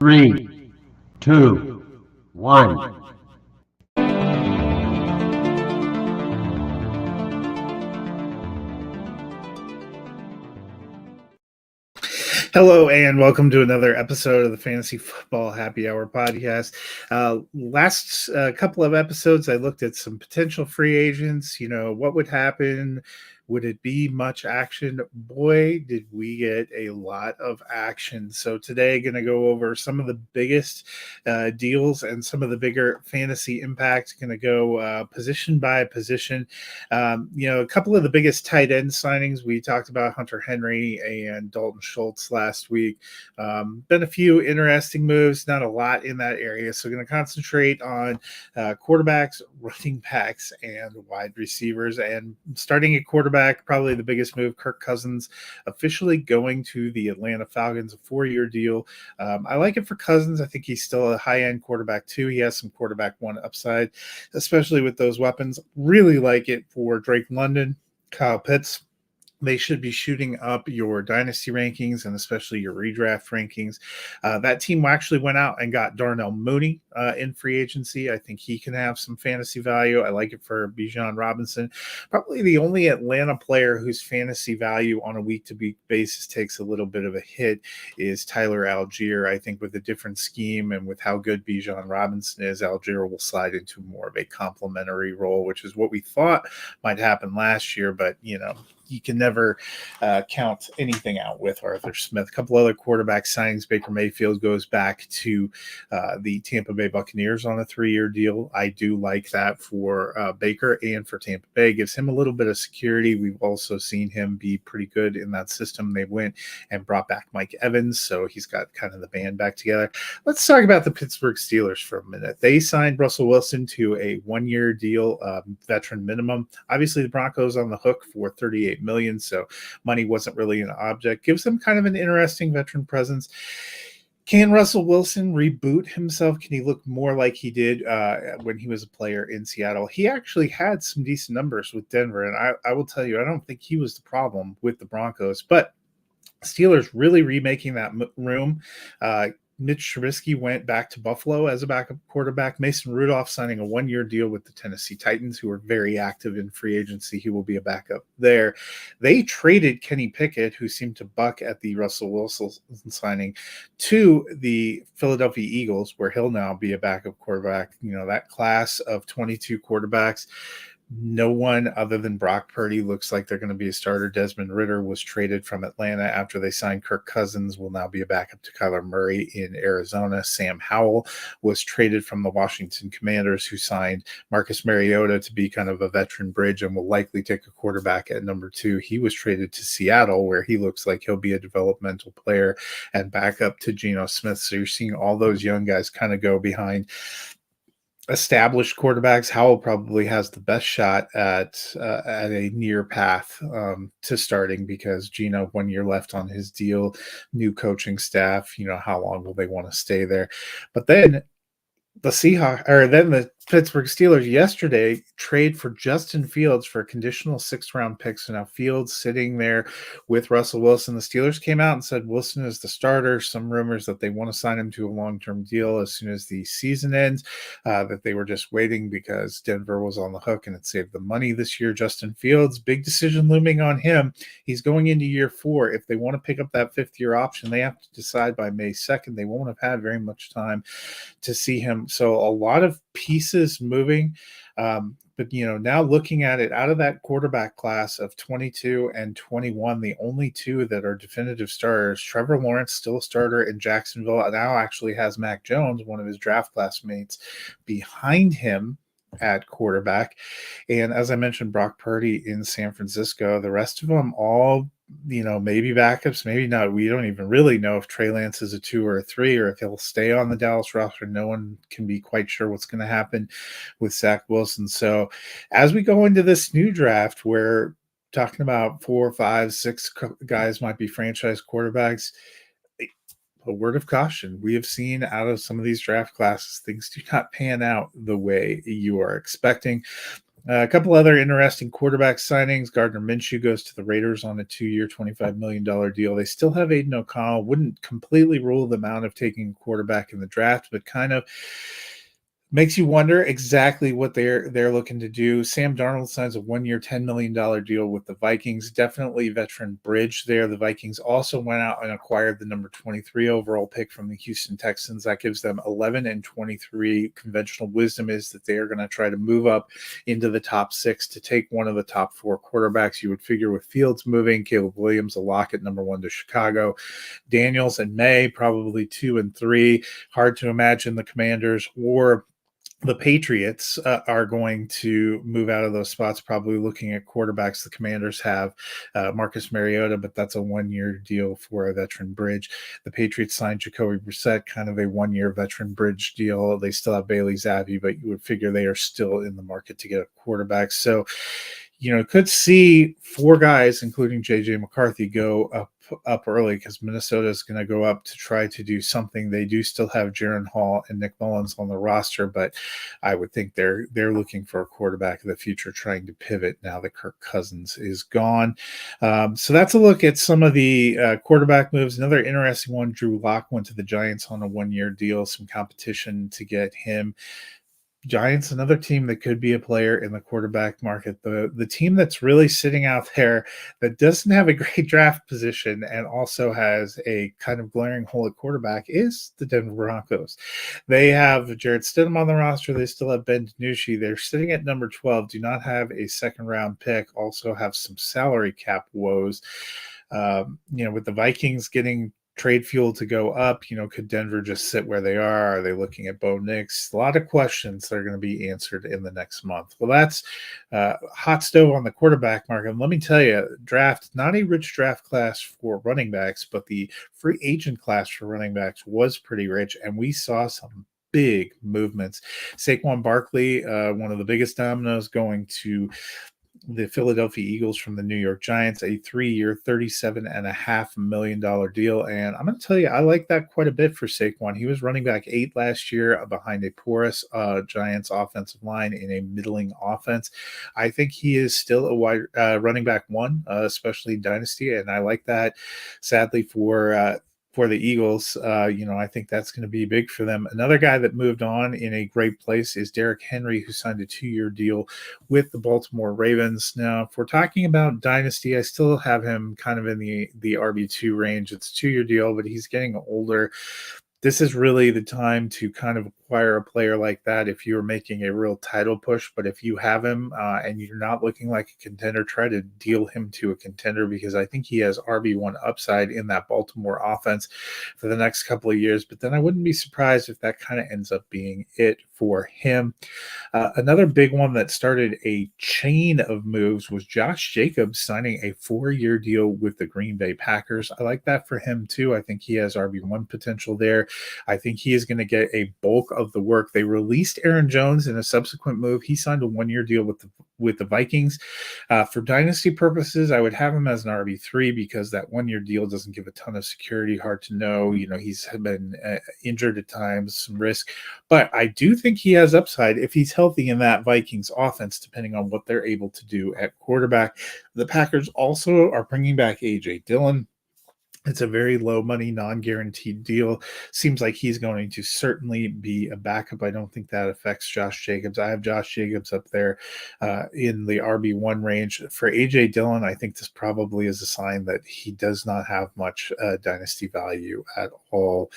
Three, two, one. Hello, and welcome to another episode of the Fantasy Football Happy Hour podcast. Last couple of episodes, I looked at some potential free agents. What would happen? Would it be much action? Boy, did we get a lot of action. So today, going to go over some of the biggest deals and some of the bigger fantasy impact. Going to go position by position. A couple of the biggest tight end signings. We talked about Hunter Henry and Dalton Schultz last week. Been a few interesting moves, not a lot in that area. So going to concentrate on quarterbacks, running backs, and wide receivers. And starting at quarterback, probably the biggest move, Kirk Cousins officially going to the Atlanta Falcons, a 4-year deal. I like it for Cousins. I think he's still a high-end quarterback too. He has some quarterback one upside, especially with those weapons. Really like it for Drake London, Kyle Pitts. They should be shooting up your dynasty rankings and especially your redraft rankings. That team actually went out and got Darnell Mooney in free agency. I think he can have some fantasy value. I like it for Bijan Robinson. Probably the only Atlanta player whose fantasy value on a week-to-week basis takes a little bit of a hit is Tyler Algier. I think with a different scheme and with how good Bijan Robinson is, Algier will slide into more of a complementary role, which is what we thought might happen last year. But, you can never count anything out with Arthur Smith. A couple other quarterback signings. Baker Mayfield goes back to the Tampa Bay Buccaneers on a 3-year deal. I do like that for Baker and for Tampa Bay. Gives him a little bit of security. We've also seen him be pretty good in that system. They went and brought back Mike Evans, so he's got kind of the band back together. Let's talk about the Pittsburgh Steelers for a minute. They signed Russell Wilson to a 1-year deal, veteran minimum. Obviously, the Broncos on the hook for $38 million, so money wasn't really an object. Gives them kind of an interesting veteran presence. Can Russell Wilson reboot himself? Can he look more like he did when he was a player in Seattle? He actually had some decent numbers with Denver, and I will tell you, I don't think he was the problem with the Broncos, but Steelers really remaking that room. Mitch Trubisky went back to Buffalo as a backup quarterback. Mason Rudolph signing a 1-year deal with the Tennessee Titans, who are very active in free agency. He will be a backup there. They traded Kenny Pickett, who seemed to buck at the Russell Wilson signing, to the Philadelphia Eagles, where he'll now be a backup quarterback. That class of 22 quarterbacks, no one other than Brock Purdy looks like they're going to be a starter. Desmond Ridder was traded from Atlanta after they signed Kirk Cousins, will now be a backup to Kyler Murray in Arizona. Sam Howell was traded from the Washington Commanders, who signed Marcus Mariota to be kind of a veteran bridge and will likely take a quarterback at number 2. He was traded to Seattle, where he looks like he'll be a developmental player and backup to Geno Smith. So you're seeing all those young guys kind of go behind established quarterbacks. Howell probably has the best shot at a near path to starting, because Geno, 1 year left on his deal, new coaching staff. How long will they want to stay there? But then the Pittsburgh Steelers yesterday trade for Justin Fields for a conditional 6th-round pick. So now Fields sitting there with Russell Wilson. The Steelers came out and said Wilson is the starter. Some rumors that they want to sign him to a long-term deal as soon as the season ends, that they were just waiting because Denver was on the hook and it saved the money this year. Justin Fields, big decision looming on him. He's going into year 4. If they want to pick up that 5th-year option, they have to decide by May 2nd. They won't have had very much time to see him. So a lot of pieces moving. But now looking at it, out of that quarterback class of 22 and 21, the only 2 that are definitive starters, Trevor Lawrence, still a starter in Jacksonville, now actually has Mac Jones, one of his draft classmates, behind him at quarterback. And as I mentioned, Brock Purdy in San Francisco. The rest of them all, maybe backups, maybe not. We don't even really know if Trey Lance is a 2 or a 3, or if he'll stay on the Dallas roster. No one can be quite sure what's going to happen with Zach Wilson. So as we go into this new draft, we're talking about 4, 5, 6 guys might be franchise quarterbacks. A word of caution: we have seen out of some of these draft classes, things do not pan out the way you are expecting. A couple other interesting quarterback signings. Gardner Minshew goes to the Raiders on a 2-year, $25 million deal. They still have Aiden O'Connell. Wouldn't completely rule them out of taking a quarterback in the draft, but kind of makes you wonder exactly what they're looking to do. Sam Darnold signs a 1-year, $10 million deal with the Vikings. Definitely veteran bridge there. The Vikings also went out and acquired the number 23 overall pick from the Houston Texans. That gives them 11 and 23. Conventional wisdom is that they are going to try to move up into the top 6 to take one of the top 4 quarterbacks. You would figure with Fields moving, Caleb Williams a lock at number 1 to Chicago, Daniels and May probably 2 and 3. Hard to imagine the Commanders or the Patriots are going to move out of those spots, probably looking at quarterbacks. The Commanders have Marcus Mariota, but that's a 1-year deal for a veteran bridge. The Patriots signed Jacoby Brissett, kind of a 1-year veteran bridge deal. They still have Bailey Zappi, but you would figure they are still in the market to get a quarterback. So, could see 4 guys, including J.J. McCarthy, go up early because Minnesota is going to go up to try to do something. They do still have Jaron Hall and Nick Mullins on the roster, but I would think they're looking for a quarterback of the future, trying to pivot now that Kirk Cousins is gone. So that's a look at some of the quarterback moves. Another interesting one, Drew Lock went to the Giants on a 1-year deal, some competition to get him. Giants, another team that could be a player in the quarterback market. The team that's really sitting out there that doesn't have a great draft position and also has a kind of glaring hole at quarterback is the Denver Broncos. They have Jarrett Stidham on the roster. They still have Ben DiNucci. They're sitting at number 12, do not have a second-round pick, also have some salary cap woes. With the Vikings getting trade fuel to go up, could Denver just sit where they are? Are they looking at Bo Nix? A lot of questions that are going to be answered in the next month. Well, that's hot stove on the quarterback market. And let me tell you, not a rich draft class for running backs, but the free agent class for running backs was pretty rich, and we saw some big movements. Saquon Barkley, one of the biggest dominoes, going to the Philadelphia Eagles from the New York Giants, a 3-year, $37.5 million deal. And I'm going to tell you, I like that quite a bit for Saquon. He was running back 8 last year behind a porous Giants offensive line in a middling offense. I think he is still a wide running back 1, especially Dynasty. And I like that. Sadly for the Eagles, I think that's going to be big for them. Another guy that moved on in a great place is Derrick Henry, who signed a 2-year deal with the Baltimore Ravens. Now, if we're talking about Dynasty, I still have him kind of in the RB2 range. It's a 2-year deal, but he's getting older. This is really the time to kind of acquire a player like that if you're making a real title push. But if you have him and you're not looking like a contender, try to deal him to a contender, because I think he has RB1 upside in that Baltimore offense for the next couple of years. But then I wouldn't be surprised if that kind of ends up being it for him. Another big one that started a chain of moves was Josh Jacobs signing a 4-year deal with the Green Bay Packers. I like that for him too. I think he has RB1 potential there. I think he is going to get a bulk of the work. They released Aaron Jones in a subsequent move. He signed a 1-year deal with the Vikings. For dynasty purposes, I would have him as an RB3 because that 1-year deal doesn't give a ton of security. Hard to know. He's been injured at times, some risk. But I do think he has upside if he's healthy in that Vikings offense, depending on what they're able to do at quarterback. The Packers also are bringing back A.J. Dillon. It's a very low money, non-guaranteed deal. Seems like he's going to certainly be a backup. I don't think that affects Josh Jacobs. I have Josh Jacobs up there in the RB1 range. For A.J. Dillon, I think this probably is a sign that he does not have much dynasty value at all.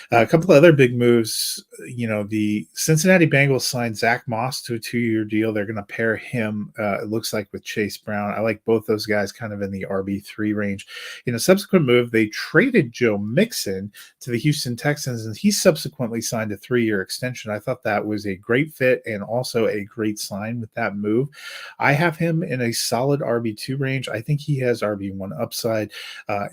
A couple of other big moves. The Cincinnati Bengals signed Zach Moss to a 2-year deal. They're going to pair him, it looks like, with Chase Brown. I like both those guys kind of in the RB3 range. In a subsequent move, they traded Joe Mixon to the Houston Texans, and he subsequently signed a 3-year extension. I thought that was a great fit and also a great sign with that move. I have him in a solid RB2 range. I think he has RB1 upside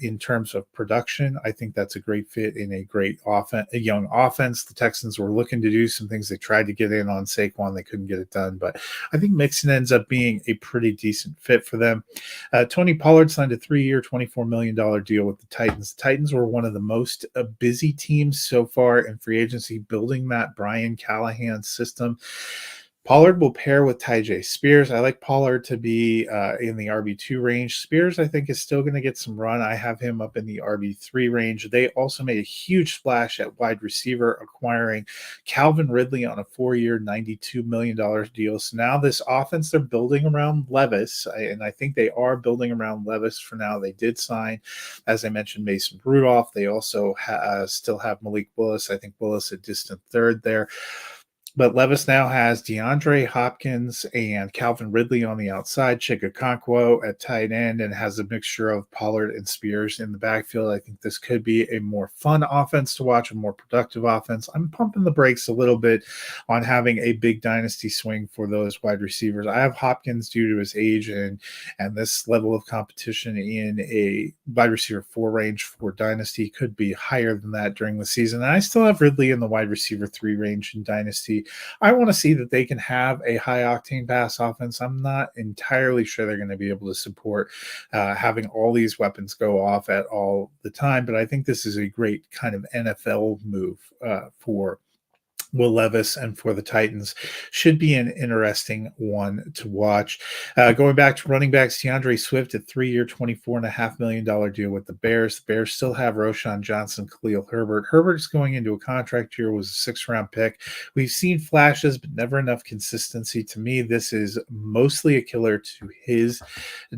in terms of production. I think that's a great fit in a great offense, a young offense. The Texans were looking to do some things. They tried to get in on Saquon. They couldn't get it done, but I think Mixon ends up being a pretty decent fit for them. Tony Pollard signed a 3-year, $24 million deal with the Titans. The Titans were one of the most busy teams so far in free agency, building that Brian Callahan system. Pollard will pair with Tyjae Spears. I like Pollard to be in the RB2 range. Spears, I think, is still going to get some run. I have him up in the RB3 range. They also made a huge splash at wide receiver, acquiring Calvin Ridley on a 4-year, $92 million deal. So now this offense, they're building around Levis, and I think they are building around Levis for now. They did sign, as I mentioned, Mason Rudolph. They also still have Malik Willis. I think Willis a distant third there. But Levis now has DeAndre Hopkins and Calvin Ridley on the outside, Chigakonkwo at tight end, and has a mixture of Pollard and Spears in the backfield. I think this could be a more fun offense to watch, a more productive offense. I'm pumping the brakes a little bit on having a big dynasty swing for those wide receivers. I have Hopkins due to his age and this level of competition in a wide receiver 4 range for dynasty could be higher than that during the season. And I still have Ridley in the wide receiver 3 range in dynasty. I want to see that they can have a high octane pass offense. I'm not entirely sure they're going to be able to support having all these weapons go off at all the time, but I think this is a great kind of NFL move for Will Levis and for the Titans. Should be an interesting one to watch. Going back to running backs, DeAndre Swift, a 3-year, $24.5 million deal with the Bears. The Bears still have Roshan Johnson, Khalil Herbert. Herbert's going into a contract year, was a 6th-round pick. We've seen flashes, but never enough consistency. To me, this is mostly a killer to his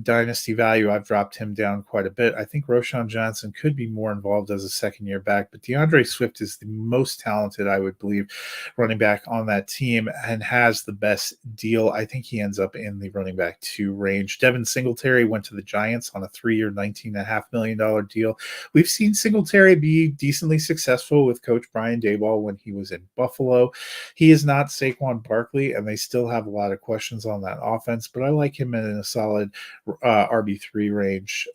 dynasty value. I've dropped him down quite a bit. I think Roshan Johnson could be more involved as a second-year back, but DeAndre Swift is the most talented, I would believe, running back on that team and has the best deal. I think he ends up in the running back 2 range. Devin Singletary went to the Giants on a 3-year, $19.5 million deal. We've seen Singletary be decently successful with Coach Brian Daboll when he was in Buffalo. He is not Saquon Barkley, and they still have a lot of questions on that offense, but I like him in a solid RB3 range.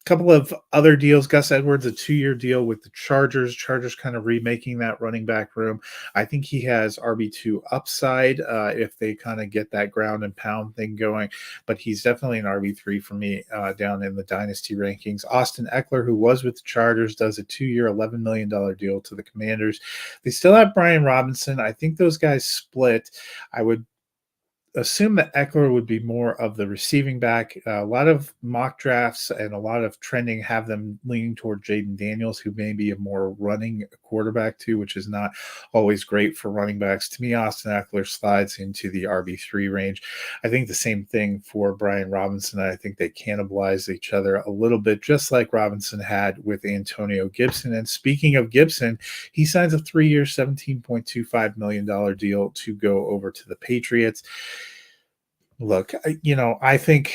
Couple of other deals. Gus Edwards, a 2-year deal with the Chargers. Chargers kind of remaking that running back room. I think he has RB2 upside if they kind of get that ground and pound thing going, but he's definitely an RB3 for me down in the dynasty rankings. Austin Eckler, who was with the Chargers, does a 2-year, $11 million deal to the Commanders. They still have Brian Robinson. I think those guys split. I would assume that Eckler would be more of the receiving back. A lot of mock drafts and a lot of trending have them leaning toward Jaden Daniels, who may be a more running quarterback too, which is not always great for running backs. To me, Austin Eckler slides into the RB3 range. I think the same thing for Brian Robinson. I think they cannibalize each other a little bit, just like Robinson had with Antonio Gibson. And speaking of Gibson, he signs a 3-year, $17.25 million deal to go over to the Patriots. Look, I think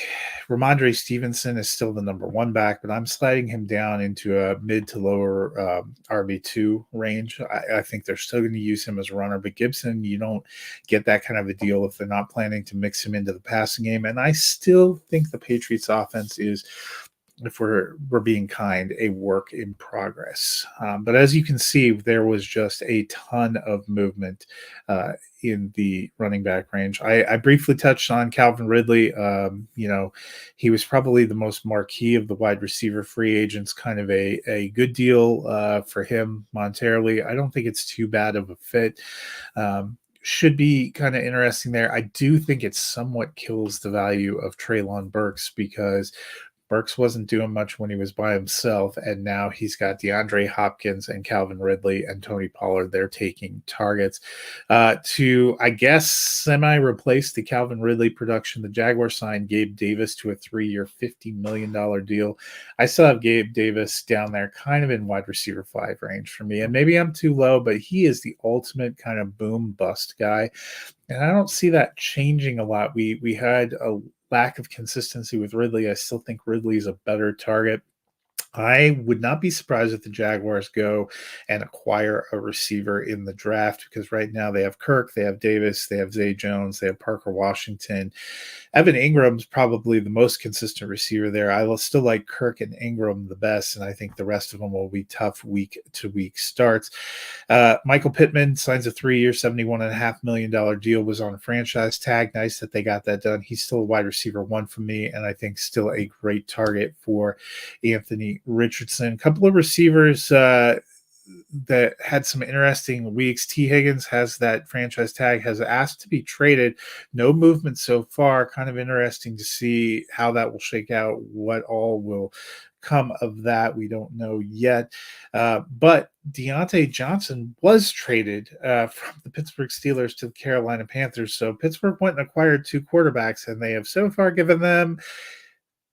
Ramondre Stevenson is still the number 1 back, but I'm sliding him down into a mid to lower RB2 range. I think they're still going to use him as a runner, but Gibson, you don't get that kind of a deal if they're not planning to mix him into the passing game. And I still think the Patriots offense is, if we're being kind, a work in progress. But as you can see, there was just a ton of movement in the running back range. I briefly touched on Calvin Ridley. He was probably the most marquee of the wide receiver free agents, kind of a good deal for him monetarily. I don't think it's too bad of a fit. Should be kind of interesting there. I do think it somewhat kills the value of Treylon Burks because Burks wasn't doing much when he was by himself, and now he's got DeAndre Hopkins and Calvin Ridley and Tony Pollard. They're taking targets to, I guess, semi-replace the Calvin Ridley production. The Jaguars signed Gabe Davis to a 3-year, $50 million deal. I still have Gabe Davis down there kind of in wide receiver 5 range for me, and maybe I'm too low, but he is the ultimate kind of boom-bust guy, and I don't see that changing a lot. We had a lack of consistency with Ridley. I still think Ridley is a better target. I would not be surprised if the Jaguars go and acquire a receiver in the draft, because right now they have Kirk, they have Davis, they have Zay Jones, they have Parker Washington. Evan Ingram's probably the most consistent receiver there. I will still like Kirk and Ingram the best, and I think the rest of them will be tough week-to-week starts. Michael Pittman signs a 3-year, $71.5 million deal, was on a franchise tag. Nice that they got that done. He's still a wide receiver 1 for me, and I think still a great target for Anthony Richardson. A couple of receivers that had some interesting weeks. T. Higgins has that franchise tag, has asked to be traded. No movement so far. Kind of interesting to see how that will shake out, what all will come of that. We don't know yet. But Deontay Johnson was traded from the Pittsburgh Steelers to the Carolina Panthers. So Pittsburgh went and acquired 2 quarterbacks, and they have so far given them.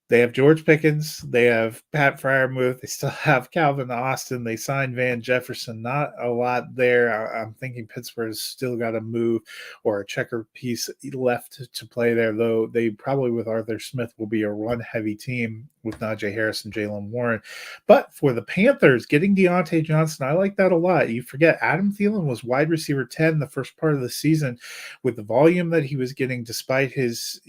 They have George Pickens. They have Pat Fryermuth. They still have Calvin Austin. They signed Van Jefferson. Not a lot there. I'm thinking Pittsburgh's still got a move or a checker piece left to play there, though they probably with Arthur Smith will be a run-heavy team with Najee Harris and Jalen Warren. But for the Panthers, getting Deontay Johnson, I like that a lot. You forget Adam Thielen was wide receiver 10 the first part of the season with the volume that he was getting despite his,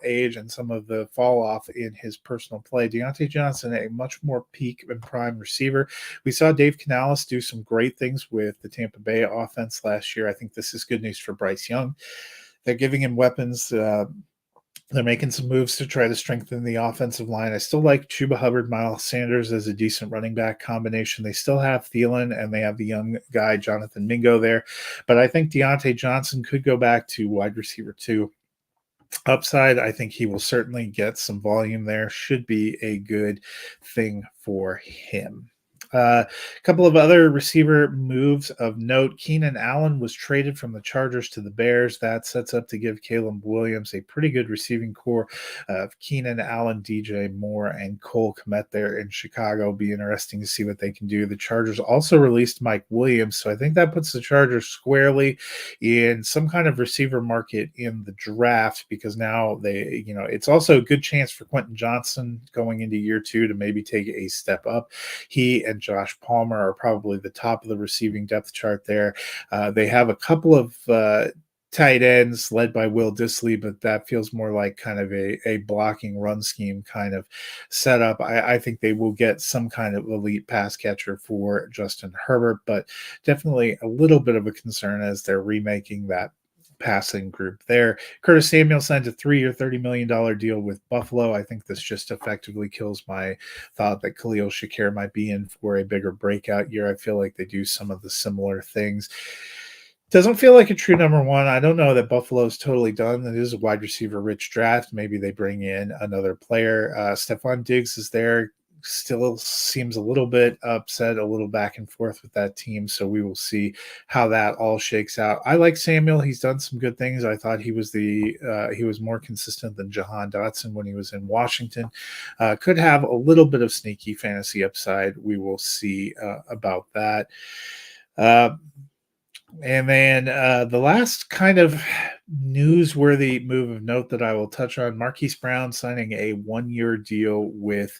age and some of the fall off in his personal play. Deontay Johnson, a much more peak and prime receiver. We saw Dave Canales do some great things with the Tampa Bay offense last year. I think this is good news for Bryce Young. They're giving him weapons. They're making some moves to try to strengthen the offensive line. I still like Chuba Hubbard, Miles Sanders as a decent running back combination. They still have Thielen, and they have the young guy, Jonathan Mingo, there. But I think Deontay Johnson could go back to wide receiver 2. Upside, I think he will certainly get some volume there. Should be a good thing for him. A couple of other receiver moves of note. Keenan Allen was traded from the Chargers to the Bears. That sets up to give Caleb Williams a pretty good receiving core of Keenan Allen, DJ Moore, and Cole Kmet there in Chicago. Be interesting to see what they can do. The Chargers also released Mike Williams, so I think that puts the Chargers squarely in some kind of receiver market in the draft, because now they, it's also a good chance for Quentin Johnson going into year 2 to maybe take a step up. He and Josh Palmer are probably the top of the receiving depth chart there. They have a couple of tight ends led by Will Dissly, but that feels more like kind of a blocking run scheme kind of setup. I think they will get some kind of elite pass catcher for Justin Herbert, but definitely a little bit of a concern as they're remaking that passing group there. Curtis Samuel signed a 3-year, $30 million deal with Buffalo. I think this just effectively kills my thought that Khalil Shakir might be in for a bigger breakout year. I feel like they do some of the similar things. Doesn't feel like a true number 1. I don't know that Buffalo's totally done. It is a wide receiver rich draft. Maybe they bring in another player. Stephon Diggs is there. Still seems a little bit upset, a little back and forth with that team. So we will see how that all shakes out. I like Samuel. He's done some good things. I thought he was he was more consistent than Jahan Dotson when he was in Washington. Could have a little bit of sneaky fantasy upside. We will see about that. And then the last kind of newsworthy move of note that I will touch on, Marquise Brown signing a 1-year deal with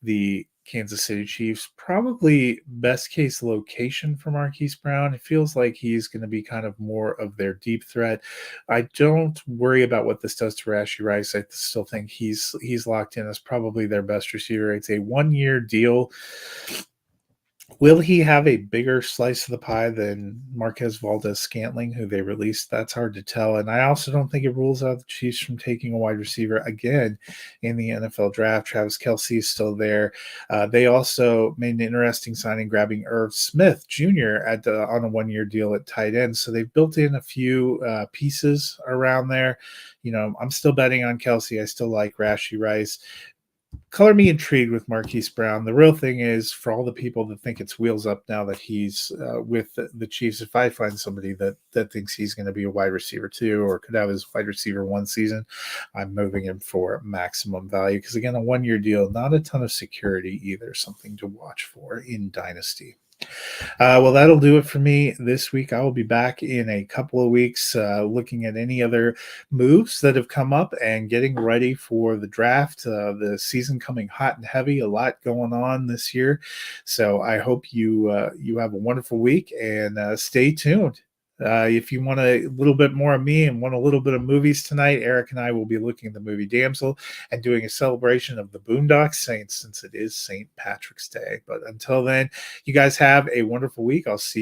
the Kansas City Chiefs. Probably best case location for Marquise Brown. It feels like he's going to be kind of more of their deep threat. I don't worry about what this does to Rashee Rice. I still think he's locked in as probably their best receiver. It's a 1-year deal. Will he have a bigger slice of the pie than Marquez Valdez-Scantling, who they released? That's hard to tell. And I also don't think it rules out the Chiefs from taking a wide receiver again in the NFL draft. Travis Kelce is still there. They also made an interesting signing, grabbing Irv Smith Jr. On a 1-year deal at tight end. So they've built in a few pieces around there. I'm still betting on Kelce. I still like Rashee Rice. Color me intrigued with Marquise Brown. The real thing is, for all the people that think it's wheels up now that he's with the Chiefs, if I find somebody that thinks he's going to be a wide receiver 2 or could have his wide receiver 1 season, I'm moving him for maximum value. Because again, a 1-year deal, not a ton of security either. Something to watch for in Dynasty. Well, that'll do it for me this week. I will be back in a couple of weeks looking at any other moves that have come up and getting ready for the draft. The season coming hot and heavy, a lot going on this year. So I hope you have a wonderful week and stay tuned. If you want a little bit more of me and want a little bit of movies tonight, Eric and I will be looking at the movie Damsel and doing a celebration of the Boondock Saints since it is St. Patrick's Day. But until then, you guys have a wonderful week. I'll see you.